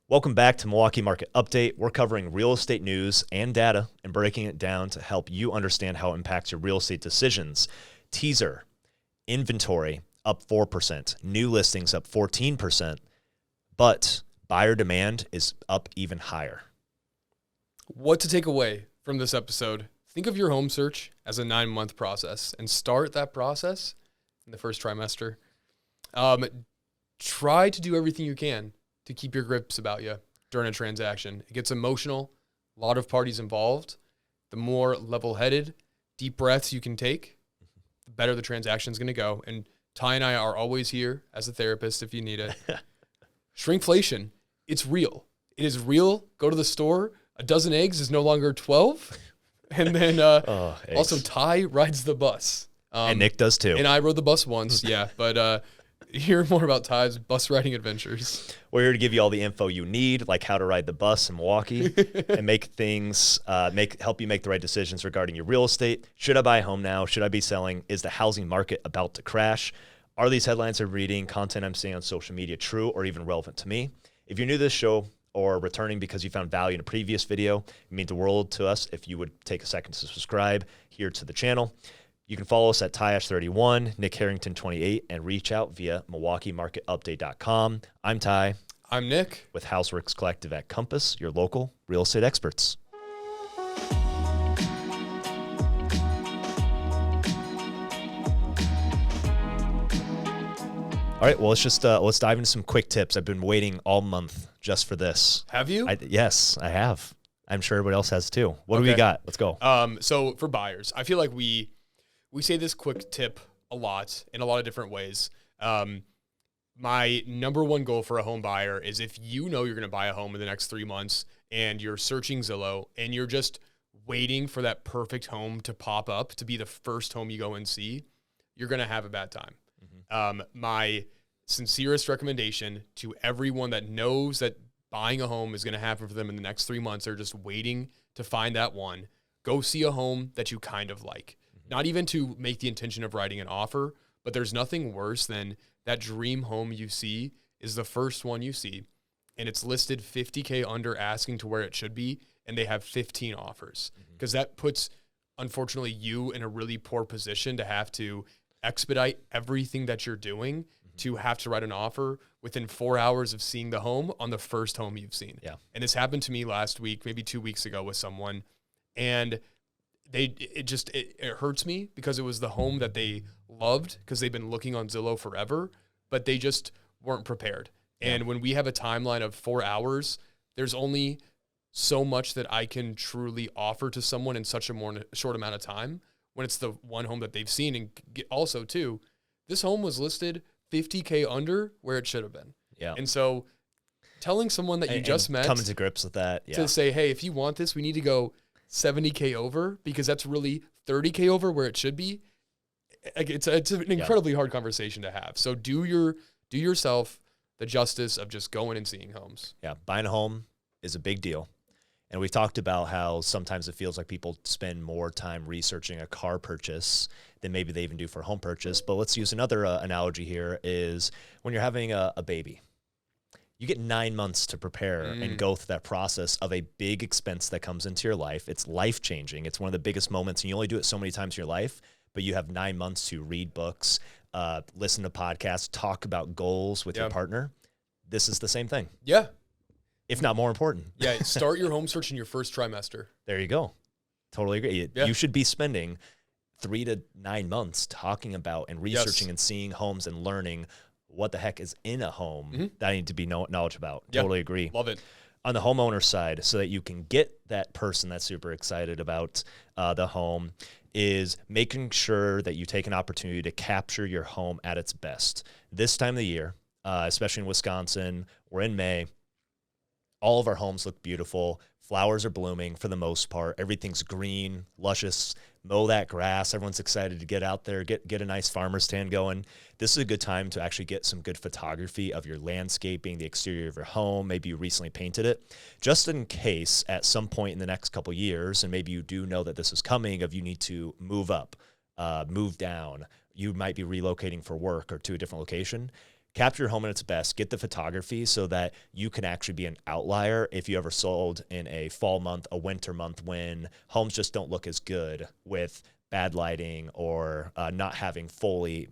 Welcome back to Milwaukee Market Update. We're covering real estate news and data and breaking it down to help you understand how it impacts your real estate decisions. Teaser, inventory up 4%, new listings up 14%, but buyer demand is up even higher. What to take away from this episode? Think of your home search as a 9-month process and start that process in the first trimester. Try to do everything you can to keep your grips about you during a transaction. It gets emotional, a lot of parties involved. The more level-headed, deep breaths you can take, the better the transaction is going to go. And Ty and I are always here as a therapist if you need it. Shrinkflation, it's real. It is real. Go to the store. A dozen eggs is no longer 12. And then also Ty rides the bus. And Nick does too. And I rode the bus once, yeah. But hear more about Ty's bus riding adventures. We're here to give you all the info you need, like how to ride the bus in Milwaukee, and make things help you make the right decisions regarding your real estate. Should I buy a home now? Should I be selling? Is the housing market about to crash? Are these headlines I'm reading, content I'm seeing on social media true or even relevant to me? If you're new to this show or returning because you found value in a previous video, it means the world to us if you would take a second to subscribe here to the channel. You can follow us at TyAsh31, Nick Harrington28, and reach out via MilwaukeeMarketUpdate.com. I'm Ty. I'm Nick. With Houseworks Collective at Compass, your local real estate experts. All right, well, let's dive into some quick tips. I've been waiting all month just for this. Have you? Yes, I have. I'm sure everybody else has too. What do we got? Let's go. So for buyers, I feel like we say this quick tip a lot in a lot of different ways. My number one goal for a home buyer is if you know you're going to buy a home in the next 3 months and you're searching Zillow and you're just waiting for that perfect home to pop up to be the first home you go and see, you're going to have a bad time. My sincerest recommendation to everyone that knows that buying a home is going to happen for them in the next 3 months, they're just waiting to find that one, go see a home that you kind of like. Not even to make the intention of writing an offer, but there's nothing worse than that dream home you see is the first one you see, and it's listed $50K under asking to where it should be, and they have 15 offers. Because that puts, unfortunately, you in a really poor position to have to expedite everything that you're doing to have to write an offer within 4 hours of seeing the home on the first home you've seen. Yeah. And this happened to me last week, maybe 2 weeks ago with someone, and it hurts me because it was the home that they loved because they've been looking on Zillow forever, but they just weren't prepared. Yeah. And when we have a timeline of 4 hours, there's only so much that I can truly offer to someone in such a short amount of time when it's the one home that they've seen. And also too, this home was listed $50K under where it should have been. Yeah. And so telling someone that you just met, coming to grips with that, to say, hey, if you want this, we need to go $70K over because that's really $30K over where it should be. It's an incredibly hard conversation to have. So do yourself the justice of just going and seeing homes. Yeah, buying a home is a big deal. And we've talked about how sometimes it feels like people spend more time researching a car purchase than maybe they even do for a home purchase. But let's use another analogy here is when you're having a baby. You get 9 months to prepare and go through that process of a big expense that comes into your life. It's life-changing. It's one of the biggest moments, and you only do it so many times in your life, but you have 9 months to read books, listen to podcasts, talk about goals with your partner. This is the same thing. Yeah. If not more important. Yeah, start your home search in your first trimester. There you go. Totally agree. Yeah. You should be spending 3 to 9 months talking about and researching and seeing homes and learning what the heck is in a home that I need to be knowledge about. Totally agree. Love it. On the homeowner side, so that you can get that person that's super excited about the home, is making sure that you take an opportunity to capture your home at its best. This time of the year, especially in Wisconsin, we're in May, all of our homes look beautiful. Flowers are blooming for the most part. Everything's green, luscious. Mow that grass. Everyone's excited to get out there, get a nice farmer's stand going. This is a good time to actually get some good photography of your landscaping, the exterior of your home. Maybe you recently painted it. Just in case at some point in the next couple years, and maybe you do know that this is coming, if you need to move up, move down, you might be relocating for work or to a different location. capture your home at its best, get the photography so that you can actually be an outlier if you ever sold in a fall month, a winter month when homes just don't look as good with bad lighting or not having fully,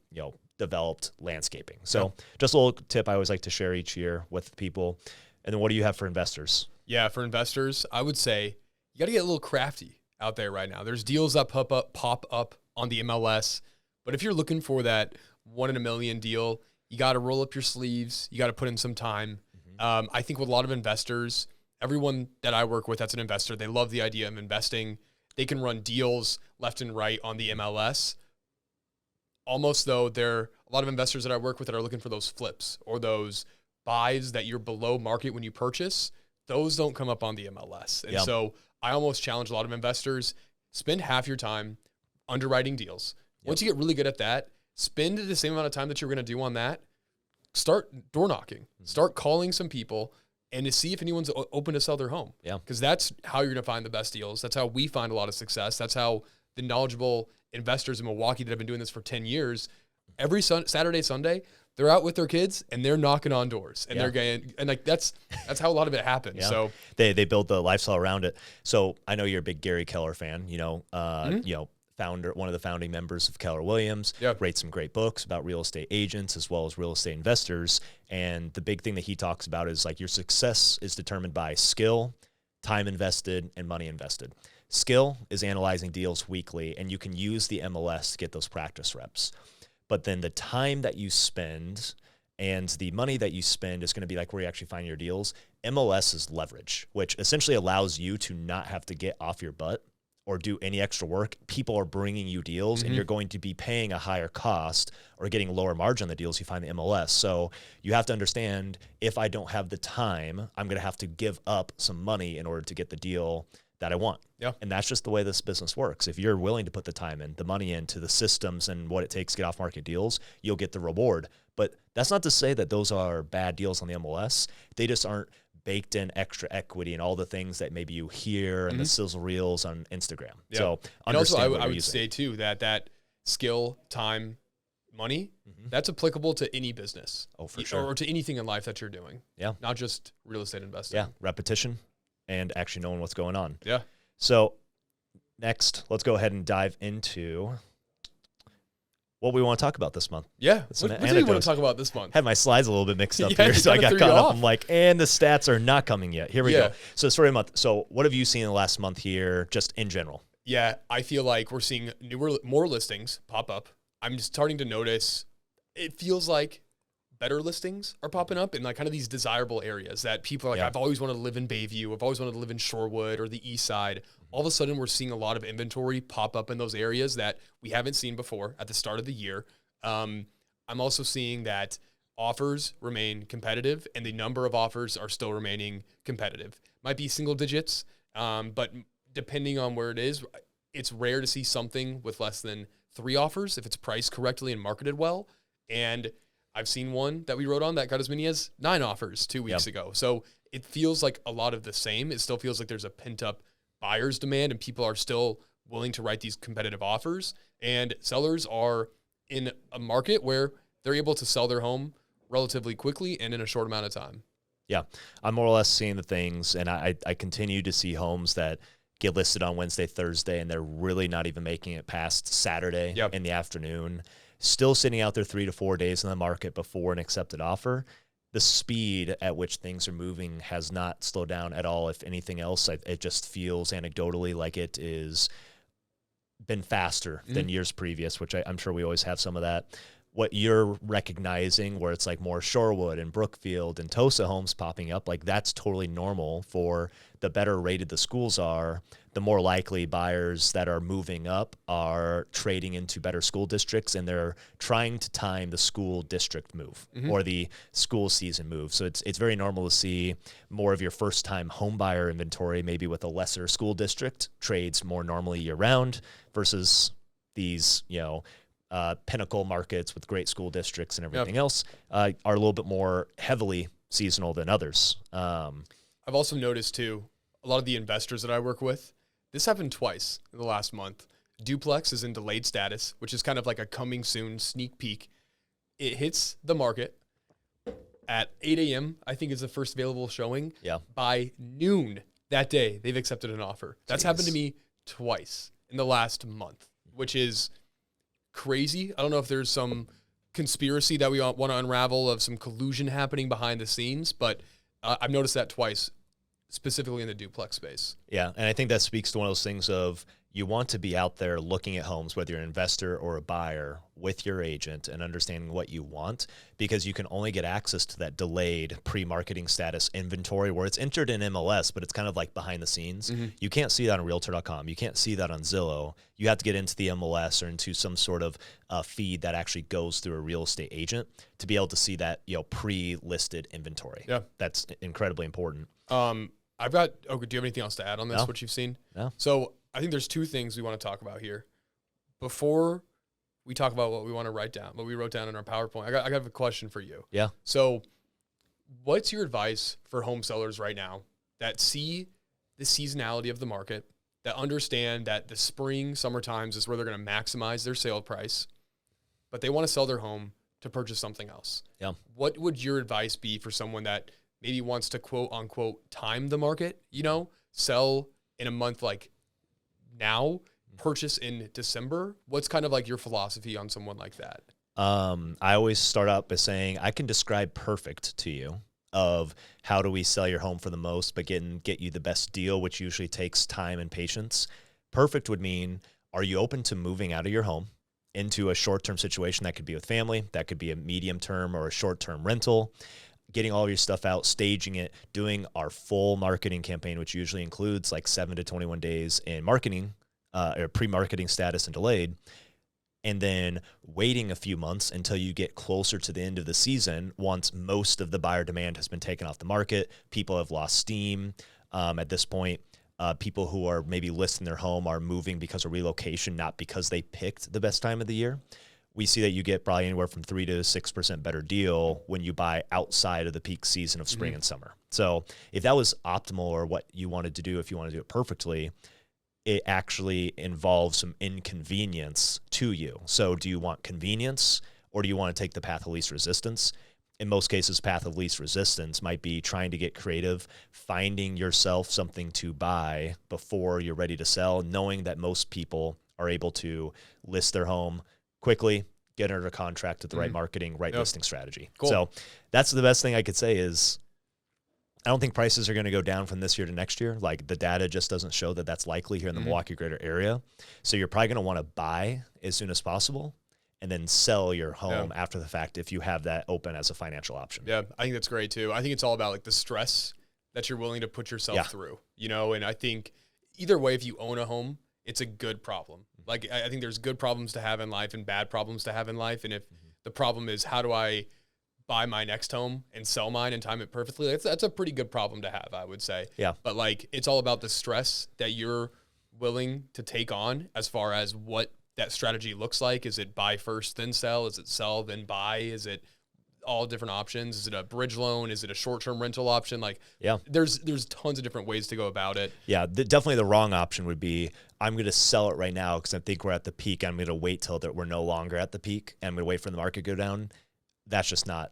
developed landscaping. So just a little tip I always like to share each year with people. And then what do you have for investors? Yeah, for investors, I would say you got to get a little crafty out there right now. There's deals that pop up on the MLS, but if you're looking for that 1 in a million deal, you got to roll up your sleeves. You got to put in some time. I think with a lot of investors, everyone that I work with that's an investor, they love the idea of investing. They can run deals left and right on the MLS. Almost though, a lot of investors that I work with that are looking for those flips or those buys that you're below market when you purchase. Those don't come up on the MLS. And so I almost challenge a lot of investors, spend half your time underwriting deals. Once you get really good at that, spend the same amount of time that you're going to do on that. Start door knocking. Start calling some people and to see if anyone's open to sell their home. Yeah. Because that's how you're going to find the best deals. That's how we find a lot of success. That's how the knowledgeable investors in Milwaukee that have been doing this for 10 years, every Saturday, Sunday, they're out with their kids and they're knocking on doors and they're getting, and like that's how a lot of it happens. Yeah. So they build the lifestyle around it. So I know you're a big Gary Keller fan, founder, one of the founding members of Keller Williams, writes some great books about real estate agents as well as real estate investors. And the big thing that he talks about is like your success is determined by skill, time invested, and money invested. Skill is analyzing deals weekly, and you can use the MLS to get those practice reps. But then the time that you spend and the money that you spend is going to be like where you actually find your deals. MLS is leverage, which essentially allows you to not have to get off your butt or do any extra work. People are bringing you deals and you're going to be paying a higher cost or getting lower margin on the deals you find in the MLS. So you have to understand, if I don't have the time, I'm going to have to give up some money in order to get the deal that I want. Yeah. And that's just the way this business works. If you're willing to put the time in, the money into the systems and what it takes to get off market deals, you'll get the reward. But that's not to say that those are bad deals on the MLS. They just aren't baked in extra equity and all the things that maybe you hear and the sizzle reels on Instagram. Yeah. So and also I would say too that skill, time, money, that's applicable to any business. Oh, for sure. Or to anything in life that you're doing. Yeah. Not just real estate investing. Yeah. Repetition and actually knowing what's going on. Yeah. So next, let's go ahead and dive into what we want to talk about this month. Yeah. What do you want to talk about this month? Had my slides a little bit mixed up here, so I got caught up. I'm like, and the stats are not coming yet. Here we go. So story of the month. So what have you seen in the last month here, just in general? Yeah, I feel like we're seeing more listings pop up. I'm starting to notice, it feels like better listings are popping up in like kind of these desirable areas that people are like, I've always wanted to live in Bayview. I've always wanted to live in Shorewood or the East Side. All of a sudden, we're seeing a lot of inventory pop up in those areas that we haven't seen before at the start of the year. I'm also seeing that offers remain competitive and the number of offers are still remaining competitive. Might be single digits, but depending on where it is, it's rare to see something with less than 3 offers if it's priced correctly and marketed well. And I've seen one that we wrote on that got as many as 9 offers 2 weeks ago. So it feels like a lot of the same. It still feels like there's a pent-up buyer's demand and people are still willing to write these competitive offers. And sellers are in a market where they're able to sell their home relatively quickly and in a short amount of time. Yeah, I'm more or less seeing the things, and I continue to see homes that get listed on Wednesday, Thursday, and they're really not even making it past Saturday in the afternoon. Still sitting out there 3 to 4 days in the market before an accepted offer. The speed at which things are moving has not slowed down at all. If anything else, it just feels anecdotally like it is been faster than years previous, which I'm sure we always have some of that. What you're recognizing where it's like more Shorewood and Brookfield and Tosa homes popping up, like that's totally normal. For the better rated the schools are, the more likely buyers that are moving up are trading into better school districts, and they're trying to time the school district move or the school season move. So it's very normal to see more of your first time home buyer inventory, maybe with a lesser school district, trades more normally year round versus these, pinnacle markets with great school districts and everything else are a little bit more heavily seasonal than others. I've also noticed too, a lot of the investors that I work with, this happened twice in the last month. Duplex is in delayed status, which is kind of like a coming soon sneak peek. It hits the market at 8 a.m., I think is the first available showing. Yeah. By noon that day, they've accepted an offer. That's happened to me twice in the last month, which is crazy. I don't know if there's some conspiracy that we want to unravel of some collusion happening behind the scenes, but I've noticed that twice, specifically in the duplex space. Yeah, and I think that speaks to one of those things of you want to be out there looking at homes, whether you're an investor or a buyer, with your agent and understanding what you want, because you can only get access to that delayed pre-marketing status inventory where it's entered in MLS, but it's kind of like behind the scenes. Mm-hmm. You can't see that on Realtor.com. You can't see that on Zillow. You have to get into the MLS or into some sort of feed that actually goes through a real estate agent to be able to see that, you know, pre-listed inventory. Yeah, that's incredibly important. I've got. Oh, do you have anything else to add on this? No. What you've seen? No. So I think there's two things we want to talk about here. Before we talk about what we want to write down, what we wrote down in our PowerPoint, I got a question for you. Yeah. So what's your advice for home sellers right now that see the seasonality of the market, that understand that the spring, summer times is where they're going to maximize their sale price, but they want to sell their home to purchase something else? Yeah. What would your advice be for someone that maybe wants to quote unquote time the market, you know, sell in a month like now, purchase in December? What's kind of like your philosophy on someone like that? I always start out by saying I can describe perfect to you of how do we sell your home for the most, but get you the best deal, which usually takes time and patience. Perfect would mean, are you open to moving out of your home into a short-term situation? That could be with family, that could be a medium-term or a short-term rental, getting all of your stuff out, staging it, doing our full marketing campaign, which usually includes like 7 to 21 days in marketing, or pre-marketing status and delayed, and then waiting a few months until you get closer to the end of the season once most of the buyer demand has been taken off the market. People have lost steam at this point. People who are maybe listing their home are moving because of relocation, not because they picked the best time of the year. We see that you get probably anywhere from 3 to 6% better deal when you buy outside of the peak season of spring and summer. So if that was optimal or what you wanted to do, if you want to do it perfectly, it actually involves some inconvenience to you. So do you want convenience or do you want to take the path of least resistance? In most cases, path of least resistance might be trying to get creative, finding yourself something to buy before you're ready to sell, knowing that most people are able to list their home quickly, get under contract with the right marketing, right listing strategy. Cool. So that's the best thing I could say is I don't think prices are going to go down from this year to next year. Like the data just doesn't show that that's likely here in the Milwaukee greater area. So you're probably going to want to buy as soon as possible and then sell your home after the fact if you have that open as a financial option. Yeah, I think that's great too. I think it's all about like the stress that you're willing to put yourself through, you know, and I think either way, if you own a home, it's a good problem. Like I think there's good problems to have in life and bad problems to have in life. And if the problem is how do I buy my next home and sell mine and time it perfectly, that's a pretty good problem to have, I would say. Yeah. But like it's all about the stress that you're willing to take on as far as what that strategy looks like. Is it buy first, then sell? Is it sell, then buy? Is it all different options? Is it a bridge loan? Is it a short-term rental option? Like, there's tons of different ways to go about it. Yeah, definitely the wrong option would be I'm going to sell it right now because I think we're at the peak. I'm going to wait till that we're no longer at the peak and I'm going to wait for the market to go down. That's just not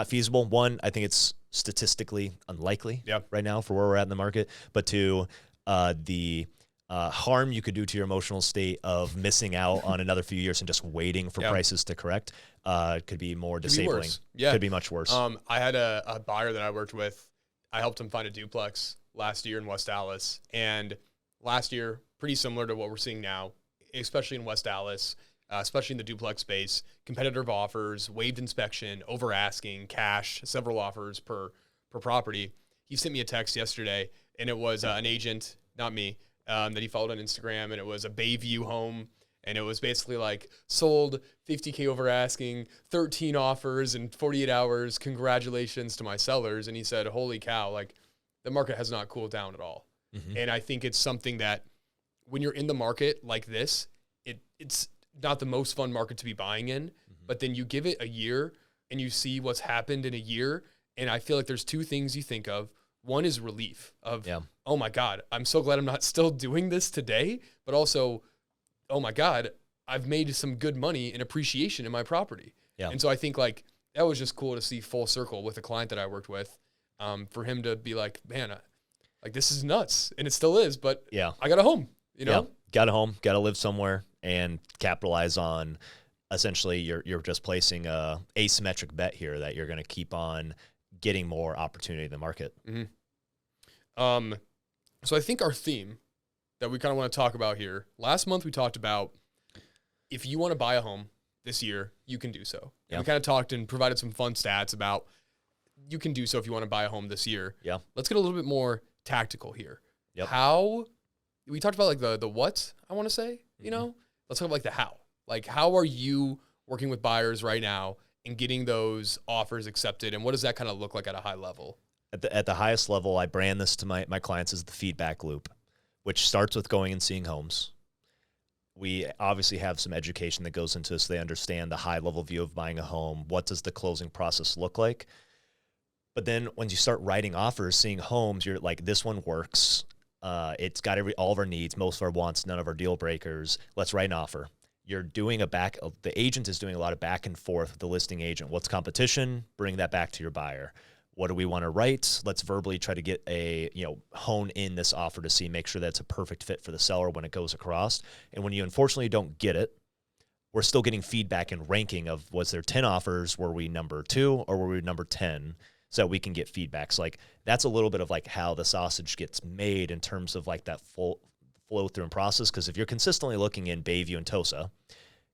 feasible. One, I think it's statistically unlikely right now for where we're at in the market. But two, the harm you could do to your emotional state of missing out on another few years and just waiting for prices to correct could be more disabling. Could be much worse. I had a buyer that I worked with. I helped him find a duplex last year in West Dallas. And last year, pretty similar to what we're seeing now, especially in West Dallas, especially in the duplex space, competitive offers, waived inspection, over asking, cash, several offers per property. He sent me a text yesterday, and it was an agent, not me, that he followed on Instagram, and it was a Bayview home, and it was basically like sold $50K over asking, 13 offers in 48 hours. Congratulations to my sellers. And he said, holy cow, like the market has not cooled down at all. And I think it's something that when you're in the market like this, it's not the most fun market to be buying in, but then you give it a year and you see what's happened in a year. And I feel like there's two things you think of. One is relief of, oh my God, I'm so glad I'm not still doing this today, but also, oh my God, I've made some good money and appreciation in my property. And so I think like that was just cool to see full circle with a client that I worked with, for him to be like, man, like this is nuts. And it still is, but Yeah. I got a home, you know? Yeah. Got a home, got to live somewhere and capitalize on essentially you're just placing a asymmetric bet here that you're going to keep on getting more opportunity in the market. Mm-hmm. So I think our theme that we kind of want to talk about here, last month we talked about if you want to buy a home this year, you can do so. Yeah. And we kind of talked and provided some fun stats about you can do so if you want to buy a home this year. Yeah. Let's get a little bit more tactical here. Yep. How we talked about like the what, I want to say, you know, let's talk about like the how. Like, how are you working with buyers right now and getting those offers accepted? And what does that kind of look like at a high level? At the highest level, I brand this to my clients as the feedback loop, which starts with going and seeing homes. We obviously have some education that goes into this. So they understand the high level view of buying a home. What does the closing process look like? But then when you start writing offers, seeing homes, you're like, this one works. It's got all of our needs, most of our wants, none of our deal breakers. Let's write an offer. You're doing the agent is doing a lot of back and forth with the listing agent. What's competition? Bring that back to your buyer. What do we want to write? Let's verbally try to get hone in this offer to make sure that's a perfect fit for the seller when it goes across. And when you unfortunately don't get it, we're still getting feedback and ranking of, was there 10 offers? Were we number 2 or were we number 10? So we can get feedback. So like, that's a little bit of like how the sausage gets made in terms of like that full flow through and process. Because if you're consistently looking in Bayview and Tosa,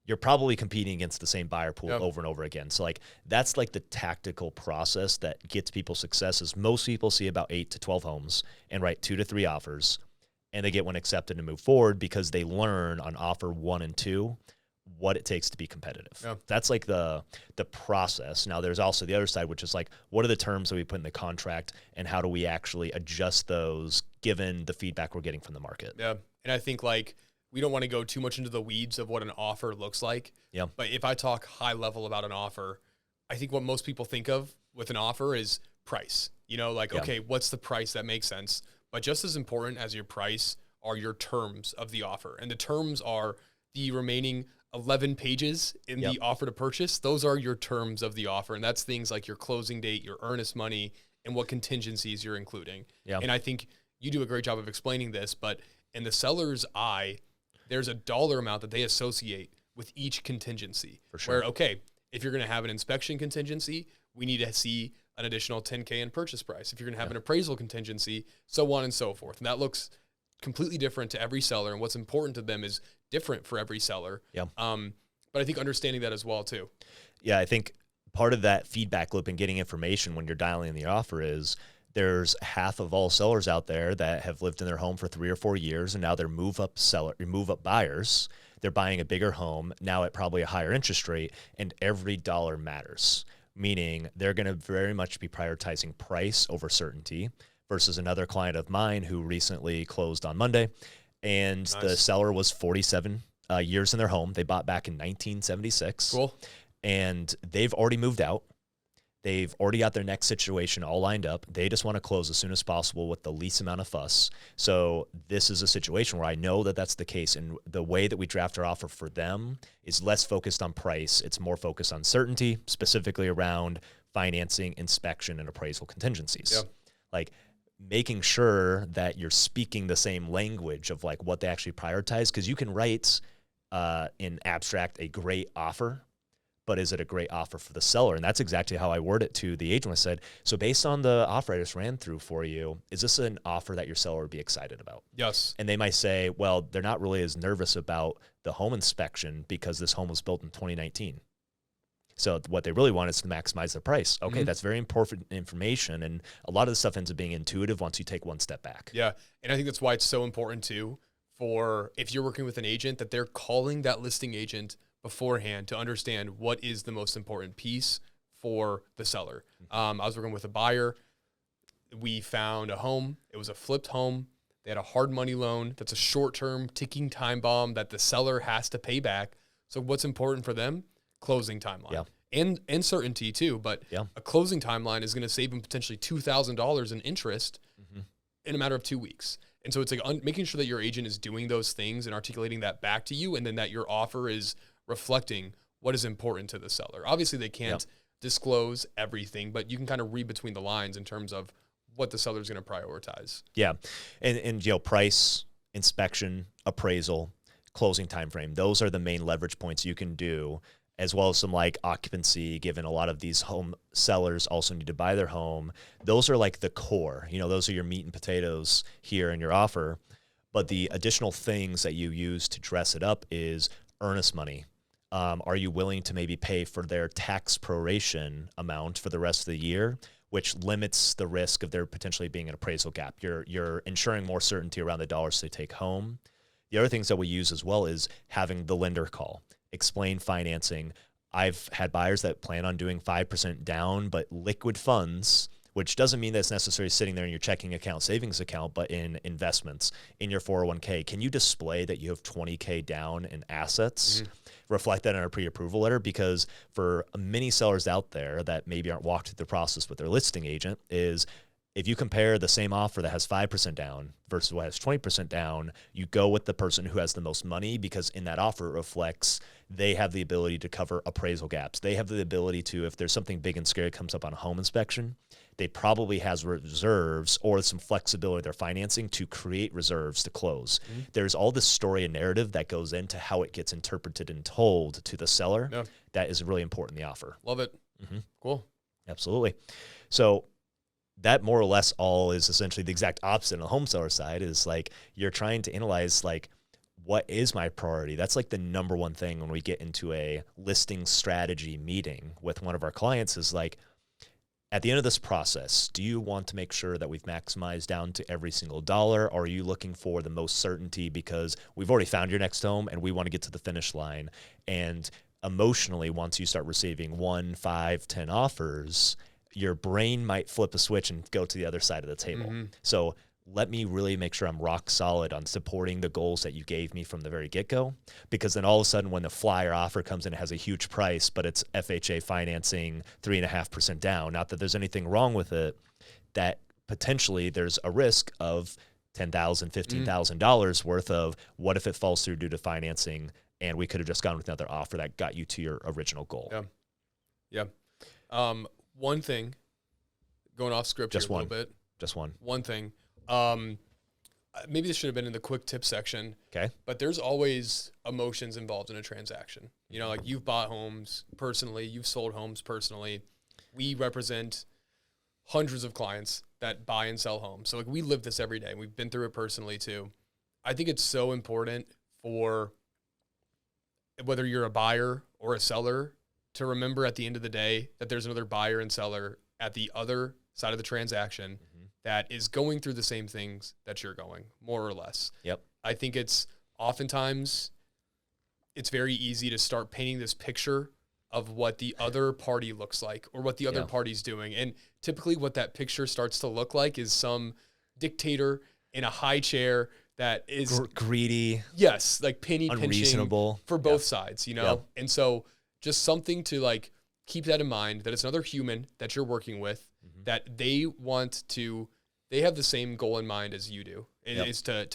you're probably competing against the same buyer pool over and over again. So like, that's like the tactical process that gets people success. Is most people see about 8 to 12 homes and write 2 to 3 offers, and they get one accepted and move forward because they learn on offer 1 and 2 what it takes to be competitive. Yeah. That's like the process. Now there's also the other side, which is like, what are the terms that we put in the contract and how do we actually adjust those given the feedback we're getting from the market? Yeah. And I think like, we don't want to go too much into the weeds of what an offer looks like. Yeah. But if I talk high level about an offer, I think what most people think of with an offer is price, okay, what's the price that makes sense? But just as important as your price are your terms of the offer. And the terms are the remaining 11 pages in the offer to purchase. Those are your terms of the offer. And that's things like your closing date, your earnest money, and what contingencies you're including. Yeah. And I think you do a great job of explaining this, but in the seller's eye, there's a dollar amount that they associate with each contingency. For sure. Where, okay, if you're going to have an inspection contingency, we need to see an additional $10K in purchase price. If you're going to have an appraisal contingency, so on and so forth. And that looks completely different to every seller. And what's important to them is different for every seller. Yeah. But I think understanding that as well too. Yeah, I think part of that feedback loop and getting information when you're dialing in the offer is there's half of all sellers out there that have lived in their home for 3 or 4 years, and now they're move up buyers. They're buying a bigger home now at probably a higher interest rate, and every dollar matters. Meaning they're going to very much be prioritizing price over certainty. Versus another client of mine who recently closed on Monday, and the seller was 47 years in their home. They bought back in 1976. Cool. And they've already moved out. They've already got their next situation all lined up. They just want to close as soon as possible with the least amount of fuss. So this is a situation where I know that that's the case. And the way that we draft our offer for them is less focused on price. It's more focused on certainty, specifically around financing, inspection, and appraisal contingencies. Yeah. Like making sure that you're speaking the same language of like what they actually prioritize. Because you can write in abstract a great offer, but is it a great offer for the seller? And that's exactly how I word it to the agent. I said, so based on the offer I just ran through for you, is this an offer that your seller would be excited about? Yes. And they might say, well, they're not really as nervous about the home inspection because this home was built in 2019. So what they really want is to maximize the price. Okay, that's very important information. And a lot of the stuff ends up being intuitive once you take one step back. Yeah. And I think that's why it's so important too, for if you're working with an agent, that they're calling that listing agent beforehand to understand what is the most important piece for the seller. I was working with a buyer. We found a home. It was a flipped home. They had a hard money loan. That's a short-term ticking time bomb that the seller has to pay back. So what's important for them? Closing timeline. Yeah. And certainty too. But a closing timeline is going to save them potentially $2,000 in interest in a matter of 2 weeks. And so it's like making sure that your agent is doing those things and articulating that back to you, and then that your offer is reflecting what is important to the seller. Obviously, they can't disclose everything, but you can kind of read between the lines in terms of what the seller's going to prioritize. Yeah. And price, inspection, appraisal, closing time frame. Those are the main leverage points you can do, as well as some like occupancy, given a lot of these home sellers also need to buy their home. Those are like the core, those are your meat and potatoes here in your offer. But the additional things that you use to dress it up is earnest money. Are you willing to maybe pay for their tax proration amount for the rest of the year, which limits the risk of there potentially being an appraisal gap? You're ensuring more certainty around the dollars they take home. The other things that we use as well is having the lender call, explain financing. I've had buyers that plan on doing 5% down, but liquid funds, which doesn't mean that's necessarily sitting there in your checking account, savings account, but in investments, in your 401k. Can you display that you have $20K down in assets? Reflect that in our pre-approval letter, because for many sellers out there that maybe aren't walked through the process with their listing agent, is if you compare the same offer that has 5% down versus what has 20% down, you go with the person who has the most money, because in that offer it reflects they have the ability to cover appraisal gaps. They have the ability to, if there's something big and scary comes up on a home inspection, they probably has reserves or some flexibility in their financing to create reserves to close. There's all this story and narrative that goes into how it gets interpreted and told to the seller. Yeah. That is really important in the offer. Love it. Cool. Absolutely. So that more or less all is essentially the exact opposite on the home seller side, is like you're trying to analyze like, what is my priority? That's like the number one thing when we get into a listing strategy meeting with one of our clients, is like, at the end of this process, do you want to make sure that we've maximized down to every single dollar? Or are you looking for the most certainty because we've already found your next home and we want to get to the finish line? And emotionally, once you start receiving 1, 5, 10 offers, your brain might flip a switch and go to the other side of the table. So let me really make sure I'm rock solid on supporting the goals that you gave me from the very get-go, because then all of a sudden when the flyer offer comes in, it has a huge price, but it's FHA financing 3.5% down. Not that there's anything wrong with it, that potentially there's a risk of $10,000, $15,000 worth of what if it falls through due to financing, and we could have just gone with another offer that got you to your original goal. Yeah. One thing, going off script Just here a one. little bit. Just one. One thing. Maybe this should have been in the quick tip section. Okay. But there's always emotions involved in a transaction. Like you've bought homes personally, you've sold homes personally. We represent hundreds of clients that buy and sell homes. So like we live this every day. We've been through it personally too. I think it's so important for whether you're a buyer or a seller to remember at the end of the day that there's another buyer and seller at the other side of the transaction that is going through the same things that you're going, more or less. Yep. I think it's oftentimes it's very easy to start painting this picture of what the other party looks like or what the other party's doing. And typically what that picture starts to look like is some dictator in a high chair that is greedy. Yes, like penny unreasonable pinching for both sides, Yep. And so just something to like keep that in mind, that it's another human that you're working with, that they have the same goal in mind as you do. It is to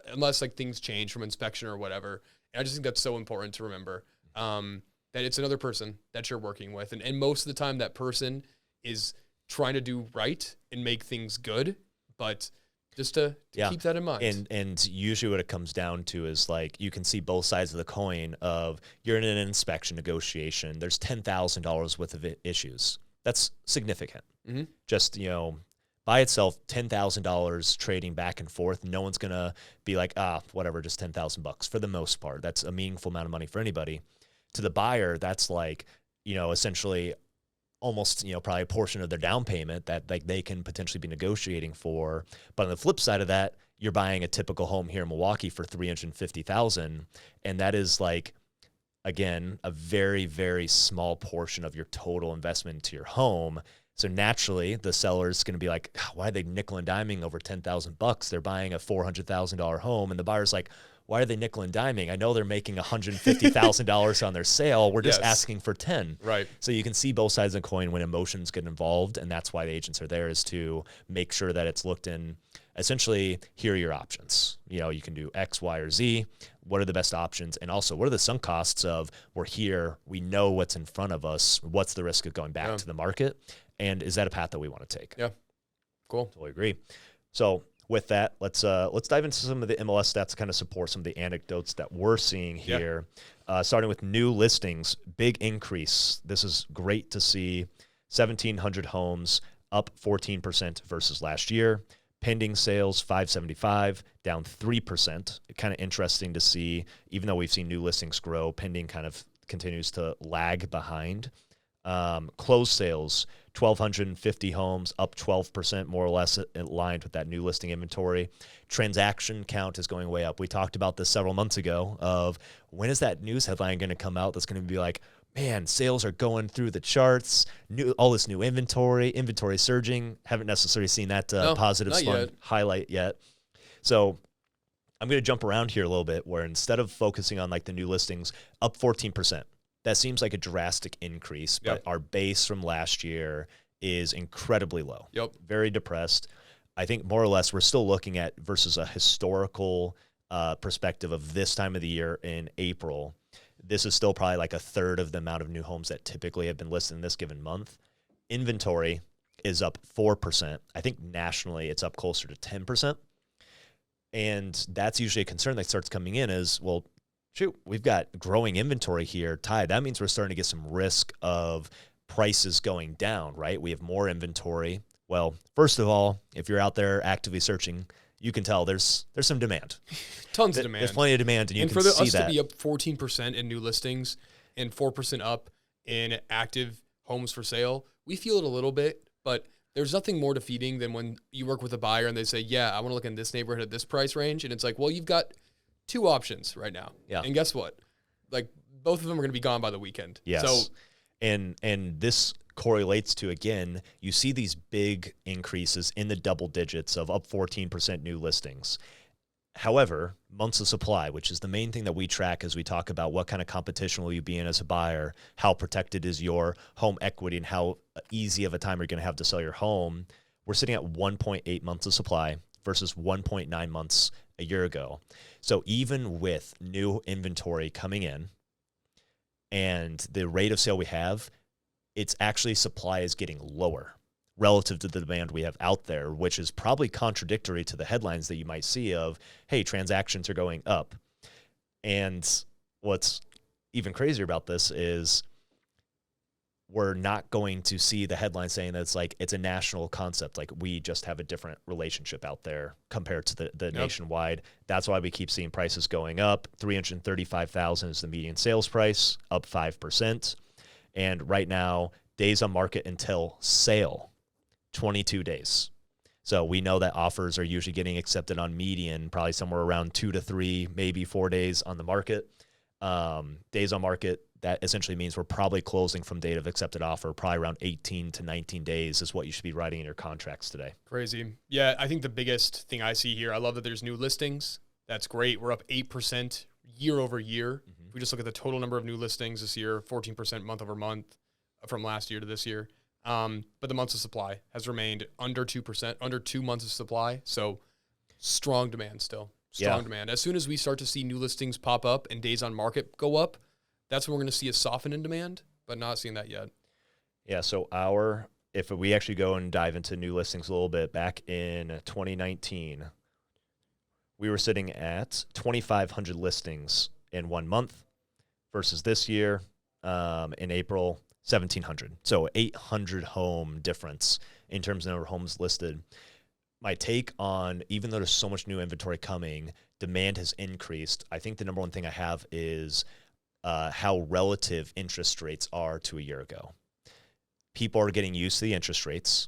unless like things change from inspection or whatever. And I just think that's so important to remember, that it's another person that you're working with. And most of the time that person is trying to do right and make things good, but just to keep that in mind. And usually what it comes down to is like, you can see both sides of the coin of you're in an inspection negotiation. There's $10,000 worth of issues. That's significant. Just, by itself, $10,000 trading back and forth. No one's going to be like, whatever, just $10,000 for the most part. That's a meaningful amount of money for anybody. To the buyer, that's like, essentially almost, probably a portion of their down payment that like they can potentially be negotiating for. But on the flip side of that, you're buying a typical home here in Milwaukee for $350,000. And that is like, again, a very, very small portion of your total investment into your home. So naturally, the seller's going to be like, why are they nickel and diming over $10,000? They're buying a $400,000 home. And the buyer's like, why are they nickel and diming? I know they're making $150,000 on their sale. We're just asking for 10. Right. So you can see both sides of the coin when emotions get involved. And that's why the agents are there, is to make sure that it's looked in. Essentially, here are your options. You can do X, Y, or Z. What are the best options? And also, what are the sunk costs of, we're here, we know what's in front of us. What's the risk of going back to the market? And is that a path that we want to take? Yeah. Cool. Totally agree. So with that, let's dive into some of the MLS stats to kind of support some of the anecdotes that we're seeing here. Starting with new listings, big increase. This is great to see. 1,700 homes, up 14% versus last year. Pending sales, 575, down 3%. Kind of interesting to see, even though we've seen new listings grow, pending kind of continues to lag behind. Closed sales, 1,250 homes, up 12%, more or less aligned with that new listing inventory. Transaction count is going way up. We talked about this several months ago of, when is that news headline going to come out that's going to be like, man, sales are going through the charts, all this new inventory surging. Haven't necessarily seen that positive highlight yet. So I'm going to jump around here a little bit, where instead of focusing on like the new listings, up 14%. That seems like a drastic increase, but our base from last year is incredibly low. Very depressed. I think more or less we're still looking at versus a historical perspective of this time of the year in April. This is still probably like a third of the amount of new homes that typically have been listed in this given month. Inventory is up 4%. I think nationally it's up closer to 10%. And that's usually a concern that starts coming in is, well, shoot, we've got growing inventory here, Ty. That means we're starting to get some risk of prices going down, right? We have more inventory. Well, first of all, if you're out there actively searching, you can tell there's some demand. Tons of demand. There's plenty of demand, and you can see that. And for us to be up 14% in new listings and 4% up in active homes for sale, we feel it a little bit, but there's nothing more defeating than when you work with a buyer and they say, yeah, I want to look in this neighborhood at this price range. And it's like, well, you've got two options right now. Yeah. And guess what? Like, both of them are going to be gone by the weekend. Yes. So, and this correlates to, again, you see these big increases in the double digits of up 14% new listings. However, months of supply, which is the main thing that we track as we talk about what kind of competition will you be in as a buyer, how protected is your home equity, and how easy of a time you're going to have to sell your home. We're sitting at 1.8 months of supply versus 1.9 months a year ago. So even with new inventory coming in and the rate of sale we have, it's actually supply is getting lower relative to the demand we have out there, which is probably contradictory to the headlines that you might see of, hey, transactions are going up. And what's even crazier about this is we're not going to see the headline saying that it's like it's a national concept. Like, we just have a different relationship out there compared to the nationwide. That's why we keep seeing prices going up. $335,000 is the median sales price, up 5%. And right now, days on market until sale, 22 days. So we know that offers are usually getting accepted on median, probably somewhere around 2 to 3, maybe 4 days on the market. Days on market, that essentially means we're probably closing from date of accepted offer, probably around 18 to 19 days is what you should be writing in your contracts today. Crazy. Yeah, I think the biggest thing I see here, I love that there's new listings. That's great. We're up 8% year over year. If we just look at the total number of new listings this year, 14% month over month from last year to this year. But the months of supply has remained under 2%, under 2 months of supply. So strong demand still. Strong demand. As soon as we start to see new listings pop up and days on market go up, that's when we're going to see a soften in demand, but not seeing that yet. Yeah, so if we actually go and dive into new listings a little bit, back in 2019, we were sitting at 2,500 listings in 1 month versus this year in April, 1,700. So 800 home difference in terms of number of homes listed. My take on, even though there's so much new inventory coming, demand has increased. I think the number one thing I have is how relative interest rates are to a year ago. People are getting used to the interest rates,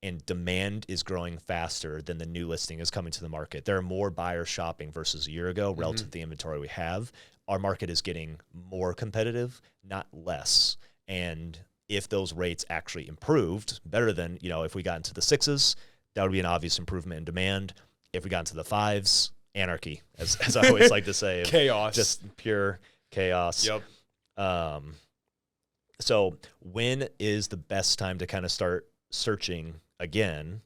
and demand is growing faster than the new listing is coming to the market. There are more buyers shopping versus a year ago relative to the inventory we have. Our market is getting more competitive, not less. And if those rates actually improved better than, if we got into the 6s, that would be an obvious improvement in demand. If we got into the 5s, anarchy, as I always like to say. Chaos. Just pure chaos. Yep. So when is the best time to kind of start searching again?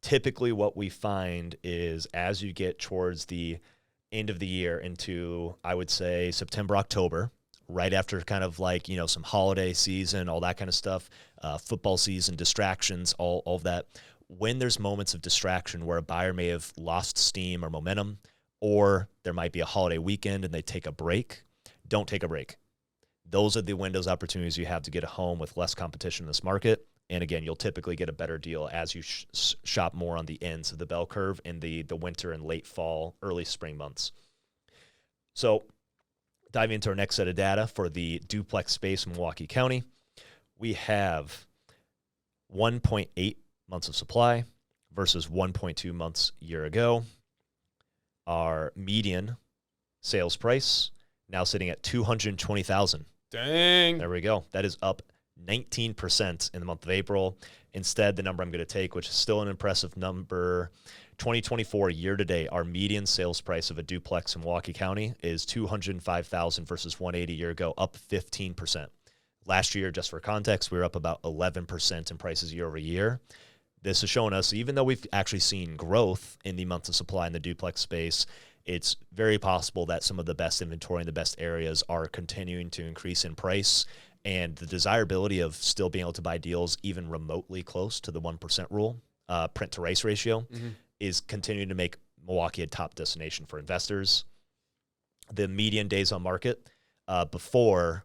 Typically what we find is as you get towards the end of the year into, I would say, September, October, right after kind of like, some holiday season, all that kind of stuff, football season, distractions, all of that. When there's moments of distraction where a buyer may have lost steam or momentum, or there might be a holiday weekend and they take a break, don't take a break. Those are the windows opportunities you have to get a home with less competition in this market. And again, you'll typically get a better deal as you shop more on the ends of the bell curve in the winter and late fall, early spring months. So diving into our next set of data for the duplex space in Milwaukee County, we have 1.8 months of supply versus 1.2 months a year ago. Our median sales price now sitting at $220,000. Dang. There we go. That is up 19% in the month of April. Instead, the number I'm going to take, which is still an impressive number, 2024 year to date, our median sales price of a duplex in Milwaukee County is $205,000 versus $180 a year ago, up 15%. Last year, just for context, we were up about 11% in prices year over year. This has shown us, even though we've actually seen growth in the months of supply in the duplex space, it's very possible that some of the best inventory in the best areas are continuing to increase in price, and the desirability of still being able to buy deals even remotely close to the 1% rule, print to race ratio, is continuing to make Milwaukee a top destination for investors. The median days on market before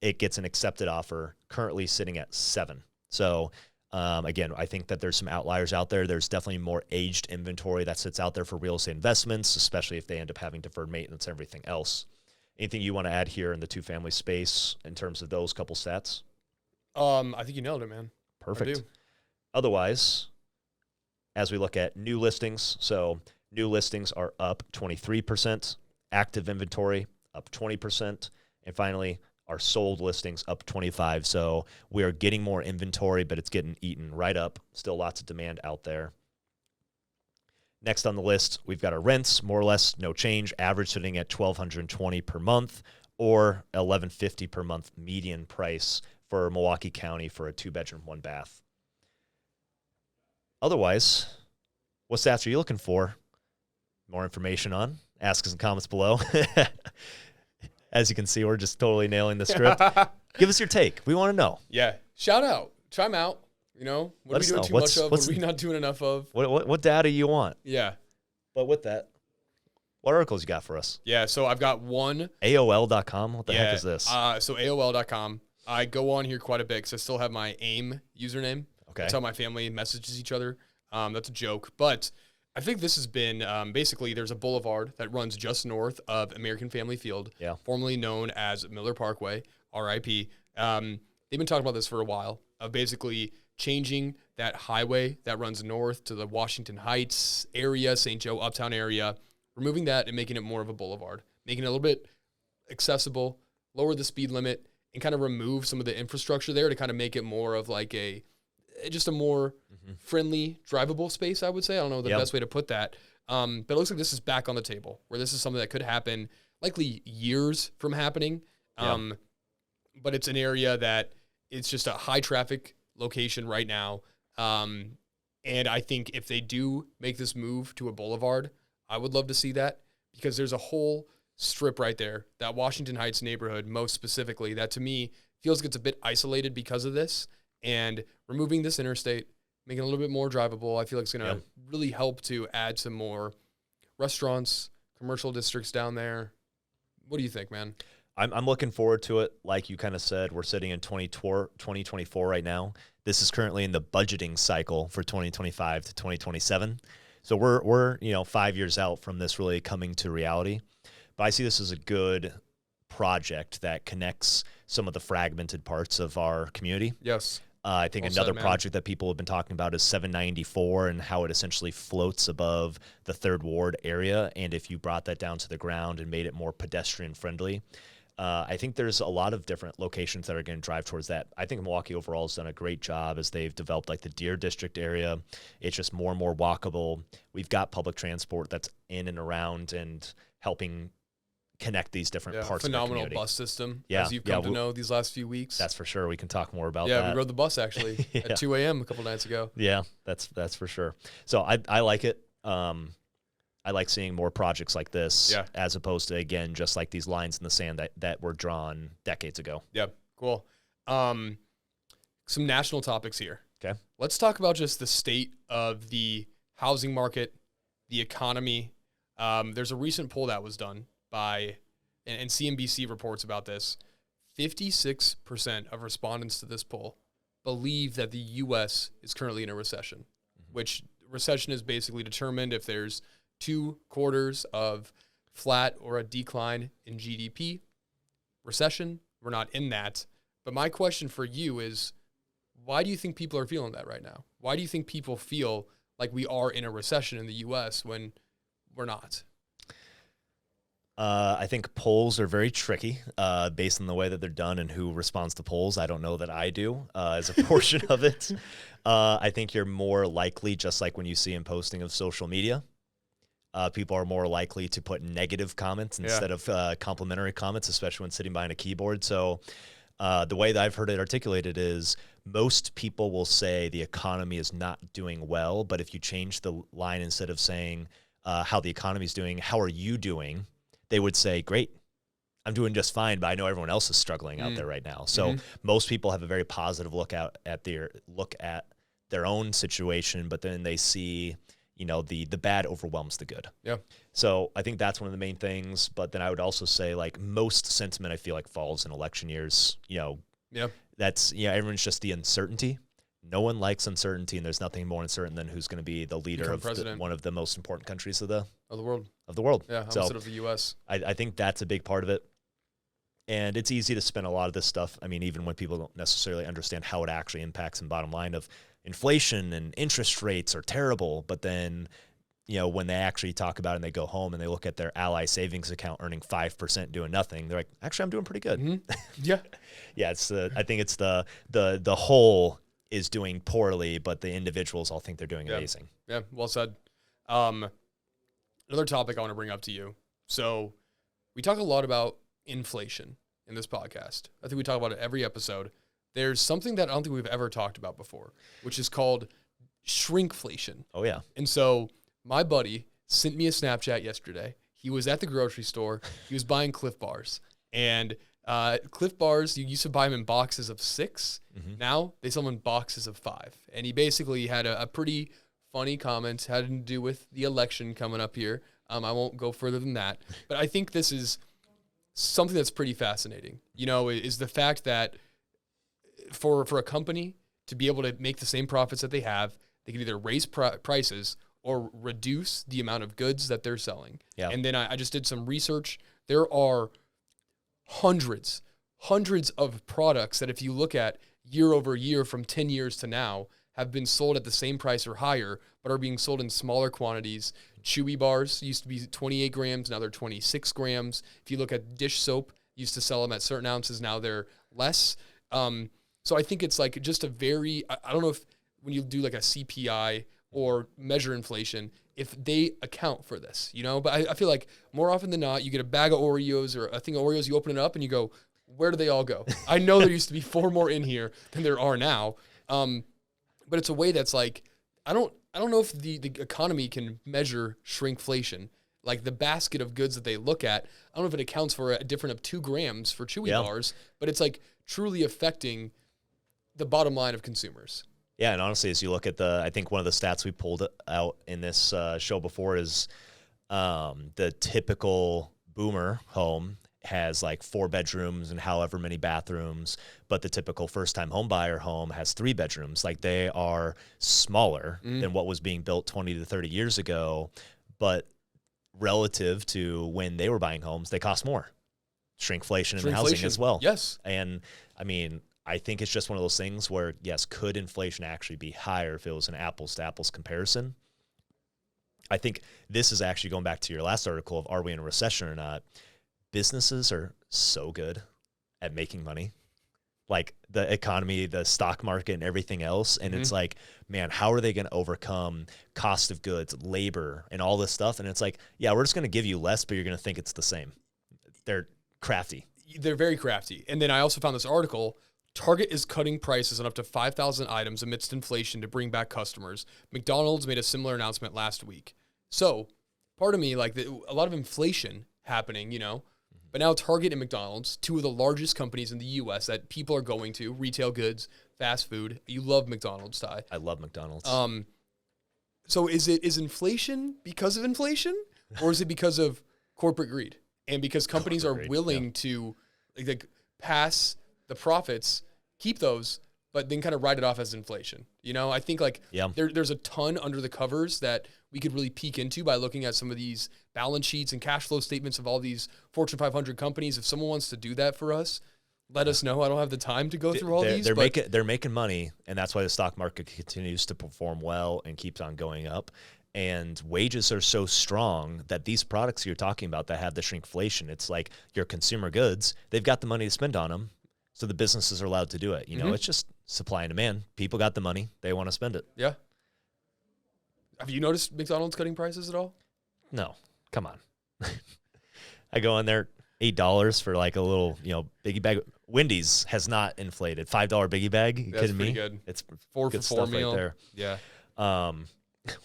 it gets an accepted offer currently sitting at 7. So again, I think that there's some outliers out there. There's definitely more aged inventory that sits out there for real estate investments, especially if they end up having deferred maintenance and everything else. Anything you want to add here in the two-family space in terms of those couple stats? I think you nailed it, man. Perfect. I do. Otherwise, as we look at new listings, so new listings are up 23%, active inventory up 20%, and finally, our sold listings up 25%. So we are getting more inventory, but it's getting eaten right up. Still lots of demand out there. Next on the list, we've got our rents, more or less no change, average sitting at $1,220 per month or $1,150 per month median price for Milwaukee County for a 2-bedroom, 1-bath. Otherwise, what stats are you looking for? More information on? Ask us in comments below. As you can see, we're just totally nailing the script. Give us your take. We want to know. Yeah. Shout out. Try them out. What are we doing too much of? What are we not doing enough of? What data you want? Yeah. But with that, what articles you got for us? Yeah, so I've got one. AOL.com? What the heck is this? So AOL.com. I go on here quite a bit because I still have my AIM username. Okay. That's how my family messages each other. That's a joke. But I think this has been basically there's a boulevard that runs just north of American Family Field, formerly known as Miller Parkway, RIP. They've been talking about this for a while, of basically changing that highway that runs north to the Washington Heights area, St. Joe, Uptown area, removing that and making it more of a boulevard, making it a little bit accessible, lower the speed limit, and kind of remove some of the infrastructure there to kind of make it more of like just a more friendly, drivable space, I would say. I don't know the best way to put that. But it looks like this is back on the table, where this is something that could happen likely years from happening. But it's an area that it's just a high traffic location right now. And I think if they do make this move to a boulevard, I would love to see that, because there's a whole strip right there, that Washington Heights neighborhood, most specifically, that to me feels like it's a bit isolated because of this. And removing this interstate, making it a little bit more drivable, I feel like it's going to really help to add some more restaurants, commercial districts down there. What do you think, man? I'm looking forward to it. Like you kind of said, we're sitting in 2024 right now. This is currently in the budgeting cycle for 2025 to 2027. So we're 5 years out from this really coming to reality. But I see this as a good project that connects some of the fragmented parts of our community. Yes. I think another project that people have been talking about is 794 and how it essentially floats above the 3rd Ward area. And if you brought that down to the ground and made it more pedestrian friendly, I think there's a lot of different locations that are going to drive towards that. I think Milwaukee overall has done a great job as they've developed like the Deer District area. It's just more and more walkable. We've got public transport that's in and around and helping connect these different parts of the community. Phenomenal bus system, Yeah, as you've come to know these last few weeks. That's for sure. We can talk more about that. that. We rode the bus actually at 2 a.m. a couple nights ago. Yeah, that's for sure. So I like it. I like seeing more projects like this as opposed to, again, just like these lines in the sand that were drawn decades ago. Yeah, cool. Some national topics here. Okay. Let's talk about just the state of the housing market, the economy. There's a recent poll that was done by, and CNBC reports about this, 56% of respondents to this poll believe that the U.S. is currently in a recession, which recession is basically determined if there's 2 quarters of flat or a decline in GDP. Recession, we're not in that. But my question for you is, why do you think people are feeling that right now? Why do you think people feel like we are in a recession in the U.S. when we're not? I think polls are very tricky based on the way that they're done and who responds to polls. I don't know that I do as a portion of it. I think you're more likely, just like when you see in posting of social media, people are more likely to put negative comments instead of complimentary comments, especially when sitting behind a keyboard. So the way that I've heard it articulated is most people will say the economy is not doing well, but if you change the line instead of saying how the economy is doing, how are you doing? They would say, great, I'm doing just fine, but I know everyone else is struggling out there right now. So most people have a very positive look at their own situation, but then they see, the bad overwhelms the good. Yeah. So I think that's one of the main things. But then I would also say, like, most sentiment I feel like falls in election years. That's everyone's just the uncertainty. No one likes uncertainty, and there's nothing more uncertain than who's going to be the leader of one of the most important countries of the world. Yeah, opposite of the U.S. I think that's a big part of it. And it's easy to spin a lot of this stuff. I mean, even when people don't necessarily understand how it actually impacts and bottom line of inflation and interest rates are terrible. But then, when they actually talk about it and they go home and they look at their Ally savings account earning 5% doing nothing, they're like, actually, I'm doing pretty good. Yeah. Yeah. I think it's the whole is doing poorly, but the individuals all think they're doing amazing. Yeah. Well said. Another topic I want to bring up to you. So we talk a lot about inflation in this podcast. I think we talk about it every episode. There's something that I don't think we've ever talked about before, which is called shrinkflation. Oh, yeah. And so my buddy sent me a Snapchat yesterday. He was at the grocery store. He was buying Cliff Bars. And Cliff Bars, you used to buy them in boxes of 6. Now they sell them in boxes of 5. And he basically had a pretty funny comment having to do with the election coming up here. I won't go further than that. But I think this is something that's pretty fascinating, is the fact that for a company to be able to make the same profits that they have, they can either raise prices or reduce the amount of goods that they're selling. Yeah. And then I just did some research. There are hundreds of products that if you look at year over year from 10 years to now have been sold at the same price or higher, but are being sold in smaller quantities. Chewy bars used to be 28 grams, now they're 26 grams. If you look at dish soap, used to sell them at certain ounces, now they're less. So I think it's like just a very, I don't know if when you do like a CPI or measure inflation, if they account for this, but I feel like more often than not, you get a bag of Oreos or a thing of Oreos, you open it up and you go, where do they all go? I know there used to be 4 more in here than there are now. But it's a way that's like, I don't know if the economy can measure shrinkflation. Like the basket of goods that they look at, I don't know if it accounts for a difference of 2 grams for Chewy bars, but it's like truly affecting the bottom line of consumers. Yeah, and honestly, as you look at I think one of the stats we pulled out in this show before is the typical boomer home has like 4 bedrooms and however many bathrooms, but the typical first-time home buyer home has 3 bedrooms. Like they are smaller than what was being built 20 to 30 years ago, but relative to when they were buying homes, they cost more. Shrinkflation in the housing as well. Yes. And I mean, I think it's just one of those things where, yes, could inflation actually be higher if it was an apples-to-apples comparison? I think this is actually going back to your last article of are we in a recession or not? businesses are so good at making money, like the economy, the stock market, and everything else. And it's like, man, how are they going to overcome cost of goods, labor, and all this stuff? And it's like, yeah, we're just going to give you less, but you're going to think it's the same. They're crafty. They're very crafty. And then I also found this article. Target is cutting prices on up to 5,000 items amidst inflation to bring back customers. McDonald's made a similar announcement last week. So part of me, like a lot of inflation happening, you know, but now Target and McDonald's, two of the largest companies in the U.S. that people are going to, retail goods, fast food. You love McDonald's, Ty. I love McDonald's. So is inflation because of inflation, or is it because of corporate greed? And because companies are willing to like pass the profits, keep those, but then kind of write it off as inflation. You know, I think like there's a ton under the covers that we could really peek into by looking at some of these balance sheets and cash flow statements of all these Fortune 500 companies. If someone wants to do that for us, let us know. I don't have the time to go through all these. They're making money, and that's why the stock market continues to perform well and keeps on going up. And wages are so strong that these products you're talking about that have the shrinkflation, it's like your consumer goods, they've got the money to spend on them. So the businesses are allowed to do it. You know, it's just supply and demand. People got the money. They want to spend it. Yeah. Have you noticed McDonald's cutting prices at all? No. Come on. I go in there, $8 for like a little, biggie bag. Wendy's has not inflated. $5 biggie bag. You kidding me? Good. It's 4 for $4 meal. Right there. Yeah.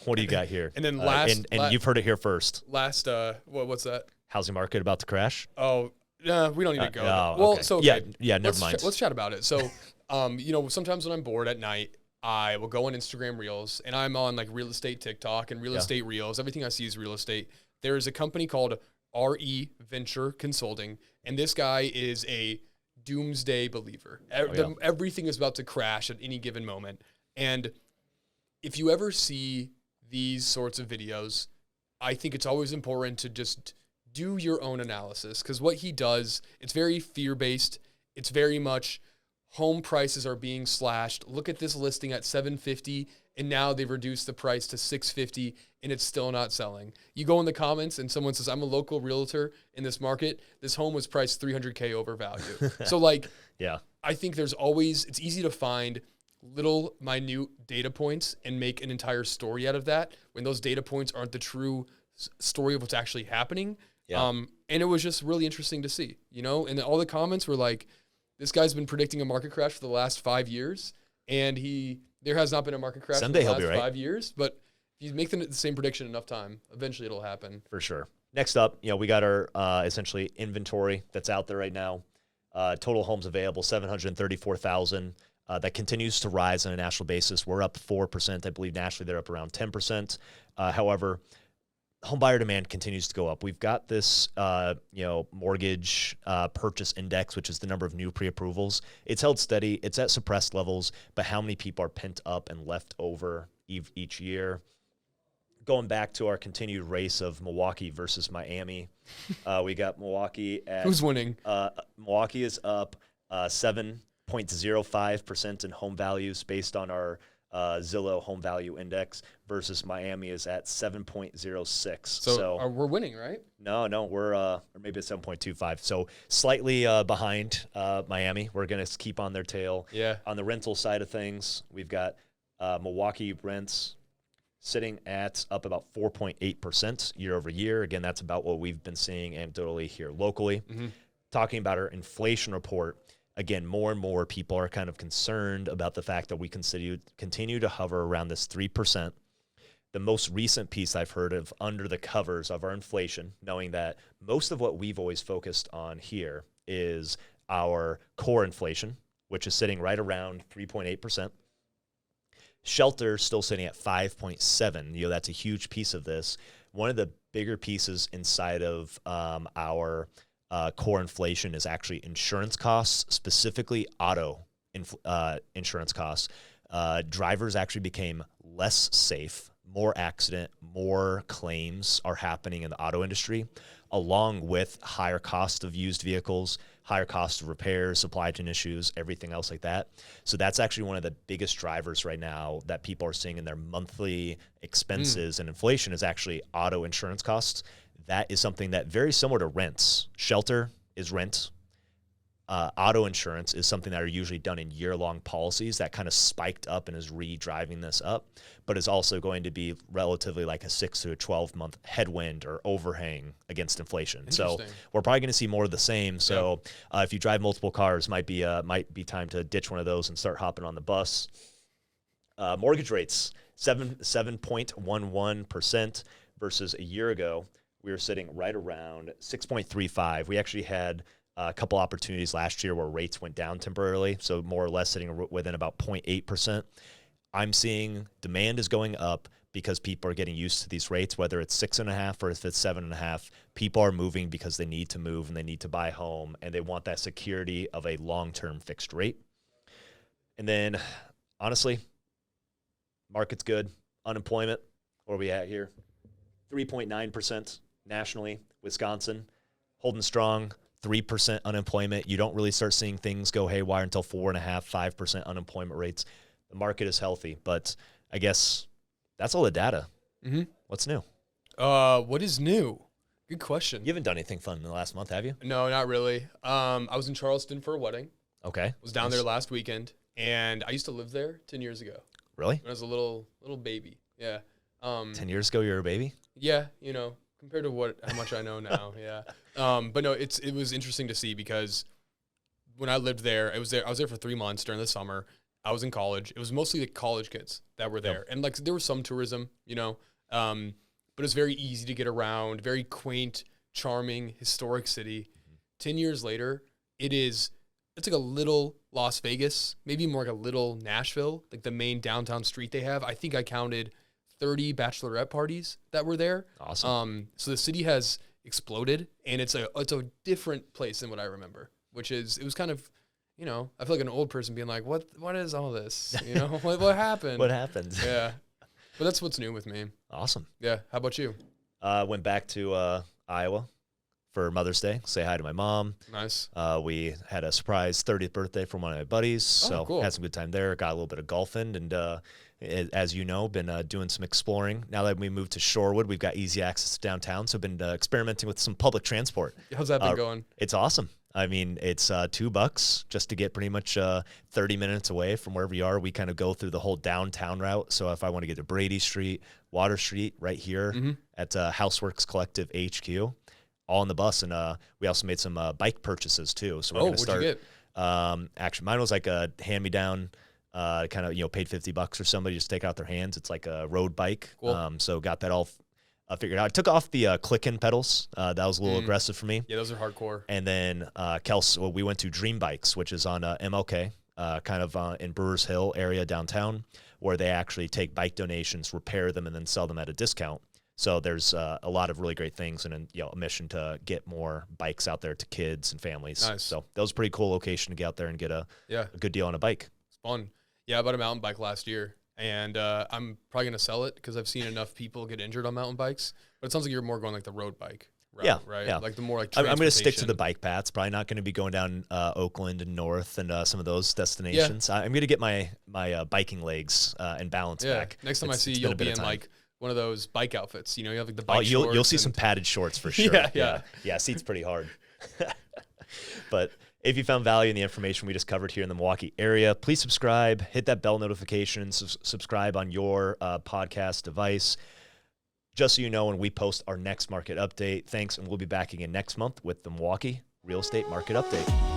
What do you got here? And then and you've heard it here first. Last, what's that? Housing market about to crash? Oh, no, we don't need to go. Well, okay. So okay. Yeah, never mind. Let's chat about it. So, sometimes when I'm bored at night, I will go on Instagram Reels, and I'm on like real estate TikTok and real estate Reels. Everything I see is real estate. There is a company called RE Venture Consulting, and this guy is a doomsday believer. Everything is about to crash at any given moment. And if you ever see these sorts of videos, I think it's always important to just do your own analysis, because what he does, it's very fear-based. It's very much home prices are being slashed. Look at this listing at $750, and now they've reduced the price to $650, and it's still not selling. You go in the comments, and someone says, I'm a local realtor in this market. This home was priced $300K over value. So, I think it's easy to find little minute data points and make an entire story out of that when those data points aren't the true story of what's actually happening. Yeah. And it was just really interesting to see, and all the comments were like, this guy's been predicting a market crash for the last 5 years, and there has not been a market crash for the last 5 years, but if you make the same prediction enough time, eventually it'll happen. For sure. Next up, we got our essentially inventory that's out there right now. Total homes available, 734,000. That continues to rise on a national basis. We're up 4%. I believe nationally they're up around 10%. However, home buyer demand continues to go up. We've got this, mortgage purchase index, which is the number of new pre-approvals. It's held steady. It's at suppressed levels, but how many people are pent up and left over each year? Going back to our continued race of Milwaukee versus Miami, we got Milwaukee at... Who's winning? Milwaukee is up 7.05% in home values based on our Zillow home value index versus Miami is at 7.06. So we're winning, right? No, we're or maybe it's 7.25. So slightly behind Miami. We're going to keep on their tail. Yeah. On the rental side of things, we've got Milwaukee rents sitting at up about 4.8% year over year. Again, that's about what we've been seeing anecdotally here locally. Mm-hmm. Talking about our inflation report, again, more and more people are kind of concerned about the fact that we continue to hover around this 3%. The most recent piece I've heard of under the covers of our inflation, knowing that most of what we've always focused on here is our core inflation, which is sitting right around 3.8%. Shelter still sitting at 5.7. That's a huge piece of this. One of the bigger pieces inside of our core inflation is actually insurance costs, specifically auto insurance costs. Drivers actually became less safe, more accident, more claims are happening in the auto industry, along with higher cost of used vehicles, higher cost of repairs, supply chain issues, everything else like that. So that's actually one of the biggest drivers right now that people are seeing in their monthly expenses and inflation is actually auto insurance costs. that is something that very similar to rents. Shelter is rent. Auto insurance is something that are usually done in year-long policies that kind of spiked up and is re-driving this up, but is also going to be relatively like a 6 to a 12-month headwind or overhang against inflation. So we're probably going to see more of the same. So if you drive multiple cars, might be time to ditch one of those and start hopping on the bus. Mortgage rates, 7.11% versus a year ago. We were sitting right around 6.35. We actually had a couple opportunities last year where rates went down temporarily, so more or less sitting within about 0.8%. I'm seeing demand is going up because people are getting used to these rates, whether it's 6.5 or if it's 7.5. People are moving because they need to move and they need to buy a home, and they want that security of a long-term fixed rate. And then, honestly, market's good. Unemployment, where are we at here? 3.9% nationally. Wisconsin, holding strong. 3% unemployment. You don't really start seeing things go haywire until 4.5%, 5% unemployment rates. The market is healthy, but I guess that's all the data. Mm-hmm. What's new? What is new? Good question. You haven't done anything fun in the last month, have you? No, not really. I was in Charleston for a wedding. Okay. Was down there last weekend, and I used to live there 10 years ago. Really? When I was a little baby. Yeah. 10 years ago, you were a baby? Yeah, compared to how much I know now. Yeah. But no, it was interesting to see because when I lived there, I was there for 3 months during the summer. I was in college. It was mostly the college kids that were there. Yep. And like, there was some tourism, but it's very easy to get around, very quaint, charming, historic city. 10 years later, it's like a little Las Vegas, maybe more like a little Nashville, like the main downtown street they have. I think I counted 30 bachelorette parties that were there. Awesome. So the city has exploded, and it's a different place than what I remember, it was kind of, I feel like an old person being like, what is all this? What happened? What happened? Yeah. But that's what's new with me. Awesome. Yeah. How about you? Went back to Iowa for Mother's Day, say hi to my mom. Nice. We had a surprise 30th birthday from one of my buddies, so cool. Had some good time there. Got a little bit of golf in, and as you know, been doing some exploring. Now that we moved to Shorewood, we've got easy access to downtown, so been experimenting with some public transport. How's that been going? It's awesome. I mean, it's $2 just to get pretty much 30 minutes away from wherever you are. We kind of go through the whole downtown route. So if I want to get to Brady Street, Water Street, right here at Houseworks Collective HQ, all on the bus. And we also made some bike purchases too. So we're going to start. What'd you get? Actually, mine was like a hand-me-down. Kind of, paid $50 for somebody just to take out their hands. It's like a road bike. Cool. So got that all figured out. I took off the click-in pedals. That was a little aggressive for me. Yeah, those are hardcore. And then we went to Dream Bikes, which is on MLK, kind of in Brewers Hill area downtown, where they actually take bike donations, repair them, and then sell them at a discount. So there's a lot of really great things, and a mission to get more bikes out there to kids and families. Nice. So that was a pretty cool location to get out there and get a good deal on a bike. It's fun. Yeah, I bought a mountain bike last year, and I'm probably going to sell it because I've seen enough people get injured on mountain bikes. But it sounds like you're more going like the road bike route, right? Yeah. Like the more like I'm going to stick to the bike paths. Probably not going to be going down Oakland and North and some of those destinations. I'm going to get my biking legs and balance back. Next time I see you, you'll be in like one of those bike outfits. You have like the bike shorts. You'll see some padded shorts for sure. Yeah, seat's pretty hard. But if you found value in the information we just covered here in the Milwaukee area, please subscribe, hit that bell notification, subscribe on your podcast device, just so you know when we post our next market update. Thanks, and we'll be back again next month with the Milwaukee Real Estate Market Update.